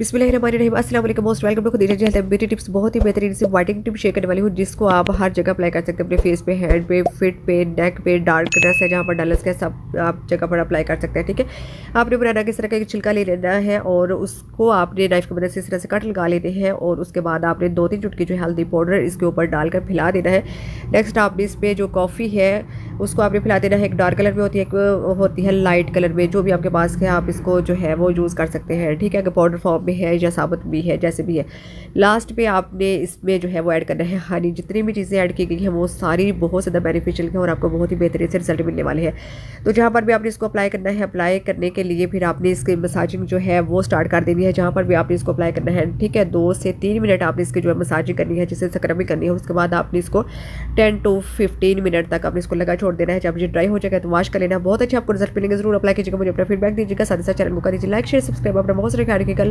बिस्मिल्लाहिर्रहमानिर्रहीम अस्सलाम वालेकुम most welcome to Khudija health and beauty tips. बहुत ही बेहतरीन सी वाइटनिंग टिप शेयर करने वाली हूँ जिसको आप हर जगह अप्लाई कर सकते हैं। अपने फेस पे, हेड पे, फिट पे, नेक पे, डार्कनेस है जहाँ पर डलनेस है सब आप जगह पर अप्लाई कर सकते हैं। ठीक है, आपने बनाना किस तरह का एक छिलका ले लेना है और उसको आपने नाइफ की मदद से इस तरह से कट लगा लेने हैं और उसके बाद आपने 2-3 चुटकी जो है हल्दी पाउडर इसके ऊपर डालकर फैला देना है। नेक्स्ट आपने इस पर जो कॉफ़ी है उसको आपने फैला देना है। एक डार्क कलर में होती है, एक होती है लाइट कलर में, जो भी आपके पास है आप इसको जो है वो यूज़ कर सकते हैं। ठीक है, अगर पाउडर फॉर्म में है या साबुत भी है जैसे भी है। लास्ट पे आपने इसमें जो है वो ऐड करना है हनी। जितनी भी चीज़ें ऐड की गई हैं वो सारी बहुत ज़्यादा बेनिफिशियल हैं और आपको बहुत ही बेहतरीन से रिजल्ट मिलने वाले हैं। तो जहाँ पर भी आपने इसको अप्लाई करना है, अप्लाई करने के लिए फिर आपने इसकी मसाजिंग जो है वो स्टार्ट कर देनी है। जहाँ पर भी आपने इसको अप्लाई करना है, ठीक है, 2 से 3 मिनट आपने इसकी जो है मसाजिंग करनी है, जिससे स्क्रबिंग करनी है। उसके बाद आपने इसको 10 to 15 मिनट तक आपने इसको लगा छोड़ देना है। जब ये ड्राई हो जाएगा तो वॉश कर लेना। बहुत अच्छे आपको रिजल्ट मिलेंगे। जरूर अप्लाई कीजिएगा, मुझे अपना फीडबैक दीजिएगा, साथ ही साथ चैनल को कर दीजिए लाइक, शेयर, सब्सक्राइब। अपना बहुत सारे ख्याल रखिएगा।